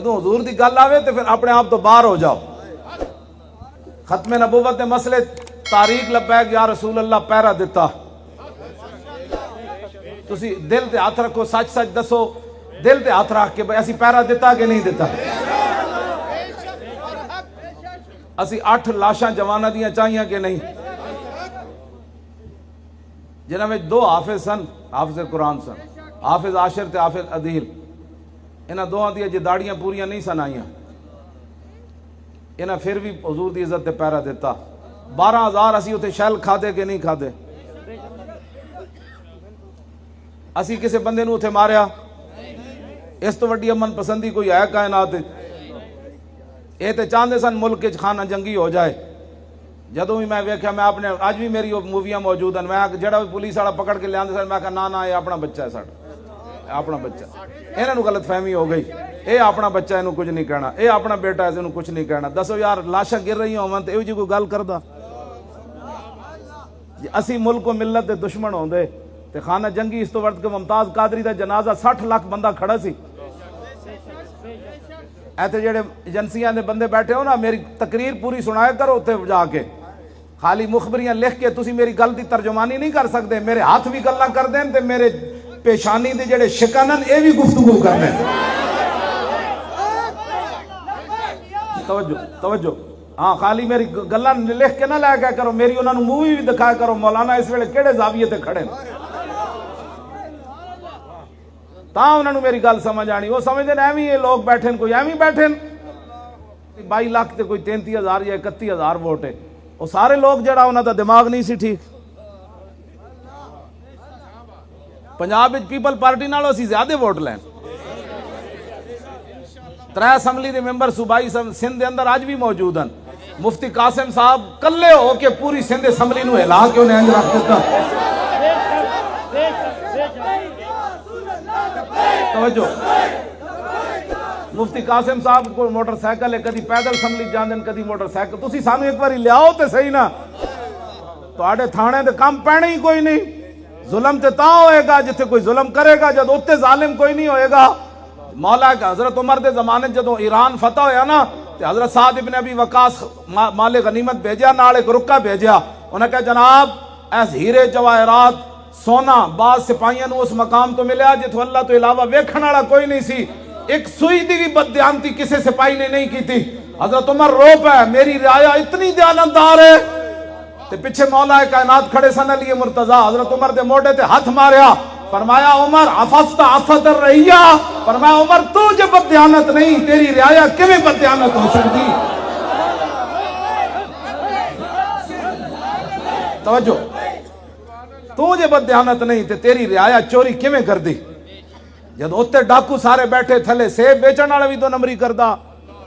جدوں حضور دی گل آوے تو پھر اپنے آپ تو باہر ہو جاؤ. ختم نبوت دے مسئلے تاریخ لبیک یا رسول اللہ پہرا دیتا. تسی دل تے ہاتھ رکھو, سچ سچ دسو, دل تے ہاتھ رکھ کے بھئی اسی پہرا دیتا کہ نہیں دیتا؟ اسی 8 لاشاں جوانہ دیاں چاہیاں کہ نہیں؟ جنہاں میں 2 حافظ سن, حافظ قرآن سن, حافظ عاشر تے حافظ عدیل. انہاں دوہاں دیاں جی داڑیاں پوریاں نہیں سن آئیاں, انہاں پھر بھی حضور دی عزت تے پہرا دیتا. 12,000 اسی اتنے شیل کھا دے کہ نہیں کھا دے؟ اسی کسے بندے نو اتنے ماریا؟ اس تو وڈی امن پسندی کوئی ہے کائنات؟ یہ تے چاہتے سن ملک خانہ جنگی ہو جائے. جدوں بھی میں ویکھیا, میں اپنے اج بھی میری موویاں موجود ہیں, میں جڑا بھی پولیس والا پکڑ کے لیاندے سن میں کہا نا یہ اپنا بچہ ہے ساڈا, اپنا بچہ. انہاں نو غلط فہمی ہو گئی, اے اپنا بچہ اینو کچھ نہیں کہنا, اے اپنا بیٹا ہے اینو کچھ نہیں کہنا. دسو یار لاشاں گر رہی ہون تے ایو جی کوئی گل کردا؟ اسی ملک و ملت دے دشمن ہوندے تے خانہ جنگی اس تو وقت کہ ممتاز قادری دا جنازہ 60 لاکھ بندہ کھڑا سی. ایتھے جڑے ایجنسیاں دے بندے بیٹھے ہو نا, میری تقریر پوری سنایا کرو اتنے جا کے. خالی مخبریاں لکھ کے تسی میری گل دی ترجمانی نہیں کر سکتے. میرے ہاتھ بھی گلاں کر دین تے میرے پیشانی دے جڑے شکنن اے بھی گفتگو کر دین. توجہ ہاں, خالی میری گلاں لکھ کے نہ لے کے کرو, میری انہاں نو مووی بھی دکھایا کرو. مولانا اس ویلے کیڑے زاویے تے کھڑے نے, تاں انہاں نو میری گل سمجھ آنی. وہ سمجھدے نے ایویں یہ لوگ بیٹھے کوئی ایویں بیٹھے 22 لاکھ تے کوئی 33,000 یا 31,000 ووٹ ہے. وہ سارے لوگ جڑا انہاں دا دماغ نہیں سی ٹھیک. پنجاب وچ پیپل پارٹی نالوں اسی زیادہ ووٹ لین. 3 اسمبلی دے ممبر صوبائی سندھ دے اندر اج بھی موجود ہیں. مفتی قاسم صاحب کلے ہو کے پوری سندھ اسمبلی نو ہلا کے انہیں انج رکھ دیتا. توجہ, مفتی قاسم صاحب کو موٹر سائیکل ہے, کدی پیدل اسمبلی جاندن کدی موٹر سائیکل. تسی سانو ایک باری لیاؤ تے صحیح نا, تواڈے تھانے تے کم پینے ہی کوئی نہیں. ظلم تے تاں ہوئے گا جتھے کوئی ظلم کرے گا, جد اتنے ظالم کوئی نہیں ہوئے گا. مولا کہ حضرت عمر دے زمانے جدوں ایران فتح ہویا نا, تے حضرت سعد ابن ابی وقاص مال غنیمت بھیجیا, نال ایک رکا بھیجیا. انہیں کہا جناب ایس ہیرے جواہرات سونا بعض سپاہیاں نو اس مقام تو ملیا جتھوں اللہ تو علاوہ ویکھن والا کوئی نہیں سی. ایک سوئی دی بھی بددیانتی کسی سپاہی نے نہیں کی تھی. حضرت عمر رو پہ, میری رعایا اتنی دیانتدار ہے. تے پیچھے مولا کائنات کھڑے سن علی مرتضیٰ, حضرت عمر دے موڑے تے ہاتھ ماریا, فرمایا عمر عفست عفت الرعیہ, فرمایا عمر تو جب بددیانت نہیں, تیری رعایا کیویں بددیانت ہو سکتی؟ توجہ, تو جب بددیانت نہیں تے تیری رعایا چوری کیویں کر دی؟ جد اتنے ڈاکو سارے بیٹھے تھلے, سیب بیچن والے بھی 2 نمبری کردا,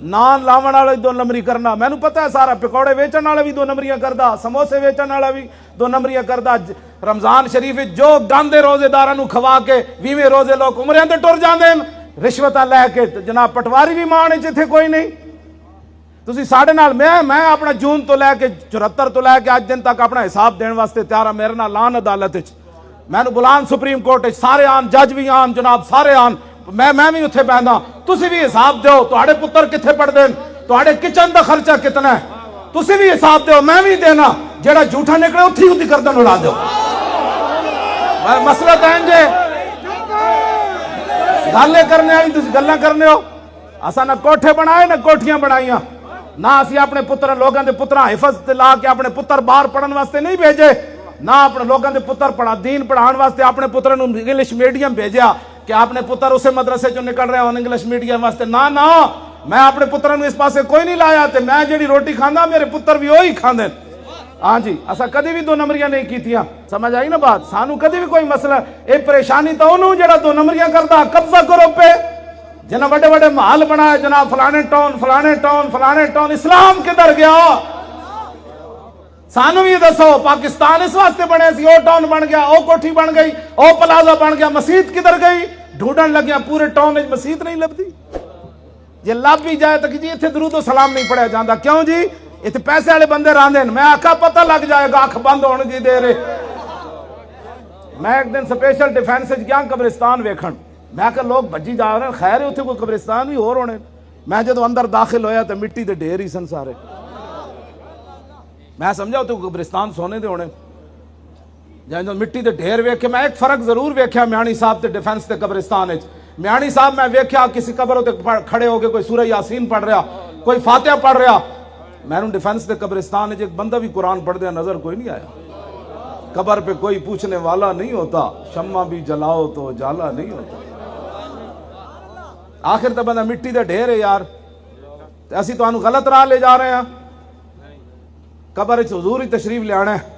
نان لاون والا بھی 2 نمبری کرنا, مینوں پتہ ہے سارا. پکوڑے ویچن والا بھی 2 نمبریاں کردا, سموسے ویچن والا بھی 2 نمبریاں کردا. رمضان شریف جو گاندے روزے داراں نو کھوا کے 20 روزے لوگ عمریاں تے ٹر جاندے ہیں رشوتاں لے کے. جناب پٹواری بھی مان وچ اتھے کوئی نہیں. تسی ساڈے نال میں اپنا جون تو لے کے 74 تو لے کے اج دن تک اپنا حساب دین واسطے تیار ہاں. میرے نال لان عدالت وچ مینوں بلان سپریم کورٹ وچ, سارے آن, جج بھی آن, جناب سارے آن, میں بھی اتنے بہنا. تسی بھی حساب دیو تہاڈے پتر کتنے پڑھتے ہیں, تہاڈے کچن دا خرچہ کتنا ہے, تسی بھی حساب دیو, میں بھی دینا. جڑا جھوٹا نکلے اتھی اتھی گردن اڑا دیو. مسئلہ تو انجے گالے کرنے والی تسی گلاں کرنے ہو. اساں نہ کوٹھے بنائے نہ کوٹھیاں بنائیاں, نہ اسی اپنے پتر لوگاں دے پتراں حفظ لا کے اپنے پتر باہر پڑھن واسطے نہیں بھیجے, نہ اپنے لوگاں دے پتر دین پڑھان واسطے اپنے پتر نو انگلش میڈیم بھیجیا کہ اپنے پتر اسے مدرسے جو نکل رہے ہوں انگلش میڈیم واسطے. نہ میں اپنے پتر نو اس پاسے کوئی نہیں لایا, تے میں جڑی روٹی کھانا میرے پتر بھی وہی کھاندے. ہاں جی, اسا کدی بھی 2 نمبریاں نہیں کیتیاں. سمجھ آئی نا بات؟ سانو کدی بھی کوئی مسئلہ اے پریشانی تو انہوں جڑا 2 نمبریاں کردا. قبضہ کرو پہ جنہاں بڑے بڑے محل بنائے, جناب فلانے ٹاؤن فلانے ٹاؤن فلانے ٹاؤن. اسلام کدھر گیا؟ سانو بھی دسو. پاکستان اس واسطے بنے سی, او ٹاؤن بن گیا, او کوٹھی بن گئی, او پلازا بن گیا, مسجد کدھر گئی؟ ڈھونڈن لگیا پورے ٹاؤن وچ مسجد نہیں لبدی. جے لب بھی جائے تو جی اتنے درود و سلام نہیں پڑھیا جاندہ. کیوں جی؟ اتنے پیسے والے بندے راندے ہیں. میں آکھا پتہ لگ جائے گا, اکھ بند ہونے دی دیر ہے. میں ایک دن سپیشل ڈیفینس گیا قبرستان ویکھن, میں کہ لوگ بجی جا رہے ہیں, خیر اتنے کوئی قبرستان بھی اور ہونے. میں جدو اندر داخل ہویا تو مٹی دے ڈھیر ہی سن سارے. میں سمجھا تو قبرستان سونے دے ہونے جب مٹی دے ڈھیر ویکھے. میں ایک فرق ضرور ویکھیا میانی صاحب تے ڈیفینس تے قبرستان وچ. میانی صاحب میں ویکھیا کسی قبر تے کھڑے ہو کے کوئی سورہ یاسین پڑھ رہا, کوئی فاتحہ پڑھ رہا. میں نے ڈیفینس تے قبرستان وچ ایک بندہ بھی قرآن پڑھ دیا نظر کوئی نہیں آیا. قبر پہ کوئی پوچھنے والا نہیں ہوتا, شمع بھی جلاؤ تو اجالا نہیں ہوتا. آخر تو بندہ مٹی دے ڈھیر ہے یار. اسی تو انہوں غلط راہ لے جا رہے ہیں. قبر وچ حضور ہی تشریف لے آنا ہے.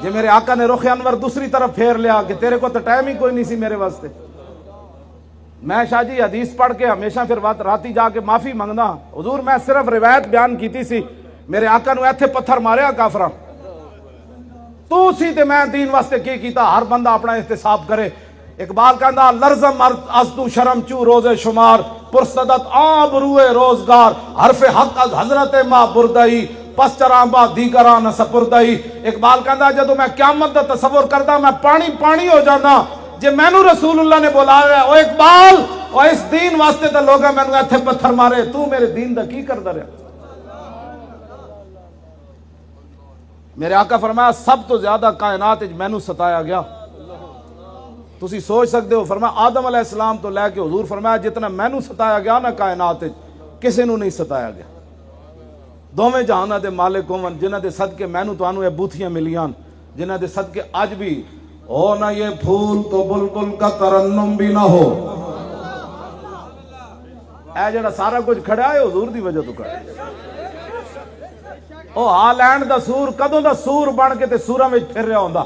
جی میرے آقا نے رخ انور دوسری طرف پھیر لیا کہ تیرے کو تو ٹائم ہی کوئی نہیں سی میرے واسطے. میں شاہ جی حدیث پڑھ کے ہمیشہ پھر راتی جا کے معافی منگنا. حضور میں صرف روایت بیان کیتی سی, میرے آقا نے ایتھے پتھر ماریا کافراں تو سی تے میں دین واسطے کی کیتا. ہر بندہ اپنا احتساب کرے. اقبال کہندا لرزم ازدو شرم چو روز شمار پرصدت آب روئے روزگار حرف حق از حضرت ماں بردئی پس چراں با دیگران سپردئی. اقبال کہندا جدو میں قیامت دا تصور کردا میں پانی پانی ہو جانا. جے مینوں رسول اللہ نے بلایا او اقبال او اس دین واسطے تے لوگاں مینوں ایتھے پتھر مارے, تو میرے دین دا کی کردا رہیا. میرے آقا فرمایا سب تو زیادہ کائنات وچ مینوں ستایا گیا. تسی سوچ سکتے ہو, فرمایا آدم علیہ السلام تو لے کے حضور فرمایا جتنا مینوں ستایا گیا نا کائنات وچ کسی نوں نہیں ستایا گیا. دوویں جہاناں دے مالک ہون جنہاں دے صدقے مینوں تانوں اے بوتھیاں ملیاں, جنہاں دے صدقے اج بھی ہو نہ یہ پھول تو بلبل کا ترنم بھی نہ ہو. اے جڑا سارا کچھ کھڑا ہے حضور دی وجہ تو کھڑا ہے. او ہالینڈ دا سور کدوں دا سور بن کے تے سوراں وچ پھر رہا ہوندا.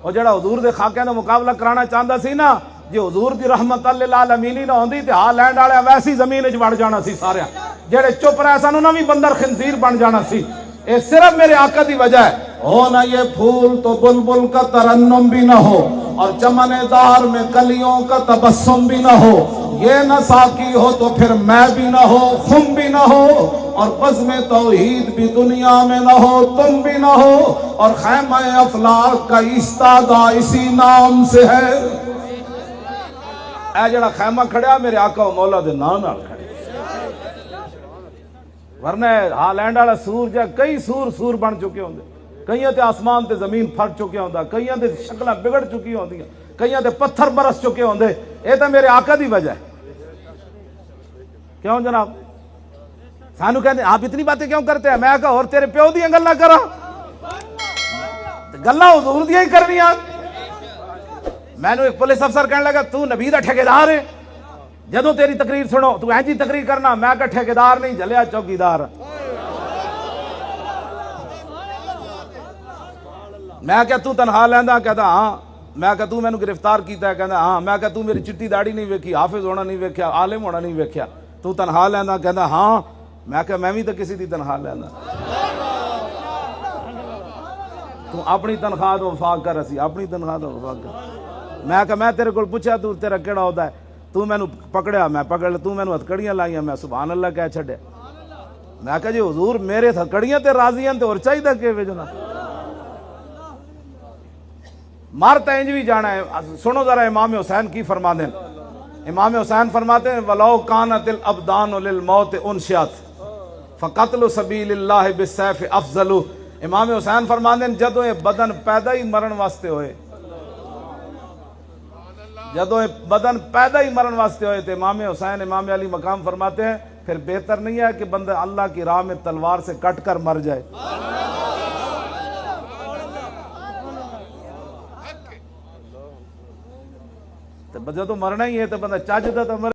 او جڑا حضور دے خاکیاں دا مقابلہ کرانا چاہندا سی نا, جے حضور دی رحمت للعالمین نہ ہوندی تے ہالینڈ والے ویسی زمین وچ وڑ جانا سی سارے. جڑے چپ رہے سن انہاں وی بندر خنزیر بن جانا سی. اے صرف میرے آقا دی وجہ ہے. ہو نہ یہ پھول تو بلبل کا ترنم بھی نہ ہو اور چمن دار میں کلیوں کا تبسم بھی نہ ہو. یہ نہ ساقی ہو تو پھر میں بھی نہ ہو, خم بھی نہ ہو اور بزم توحید بھی دنیا میں نہ ہو, تم بھی نہ ہو اور خیمہ افلاک کا ایستادہ اسی نام سے ہے. اے جڑا خیمہ کھڑیا میرے آقا و مولا دے نام نال کھڑیا. ورنہ ہالینڈ والا سور جا کئی سور بن چکے ہوندے, کئیاں تے آسمان تے زمین پھٹ چکے ہوندا, کئیاں تے شکلاں بگڑ چکی ہوندیاں, کئیاں تے پتھر برس چکے ہوندے. اے تے میرے آقا دی وجہ ہے. کیوں جناب سانو کہتے آپ اتنی باتیں کیوں کرتے ہیں؟ میں کہا اور تیرے پیو دیاں گلاں کرا, گلاں حضور دیاں ہی کرنیاں. میں نے ایک پولیس افسر کہنے لگا تو نبی دا ٹھیکیدار ہے, جدوں تیری تقریر سنو تو اینجی تقریر کرنا. میں کہا ٹھیکیدار نہیں جھلیا چوکیدار. میں کہا تو تنخواہ لیندا؟ کہتا ہاں. میں کہا تو میں نے گرفتار کیتا ہے؟ کہتا ہاں. میں کہا تو میری چٹی داڑھی نہیں ویکھی, حافظ ہونا نہیں ویکھیا, عالم ہونا نہیں ویکھیا, تو تنخواہ لیندا؟ کہتا ہاں. میں کہا میں بھی تو کسی دی تنخواہ لیندا. تو اپنی تنخواہ تو وفا کر, اسی اپنی تنخواہ تو وفا کر. میں کہا میں تیرے کو پوچھا تو تیرا کیڑا عہدہ ہے؟ تو میں نے پکڑیا, میں پکڑ لیا. تو میں نے ہتھکڑیاں لائیاں, میں سبحان اللہ کہہ چھڈیا. میں کہا جی حضور میرے ہتھکڑیاں تے راضی ہیں تے اور چاہیے کہ جناب مر تے انج بھی جانا ہے. سنو ذرا امام حسین کی فرما دیں. امام حسین فرماتے ہیں وَلَوْ كَانَتِ الْأَبْدَانُ لِلْمَوْتِ أُنْشِئَتْ فَقَتْلُ سَبِيلِ اللَّهِ بِالسَّيْفِ أَفْضَلُ. امام حسین فرماتے ہیں جدوں یہ بدن پیدا ہی مرن واسطے ہوئے, جدوں یہ بدن پیدا ہی مرن واسطے ہوئے تو امام حسین امام علی مقام فرماتے ہیں پھر بہتر نہیں ہے کہ بندہ اللہ کی راہ میں تلوار سے کٹ کر مر جائے. جدوں مرنا ہی ہے تو بندہ چج دا تو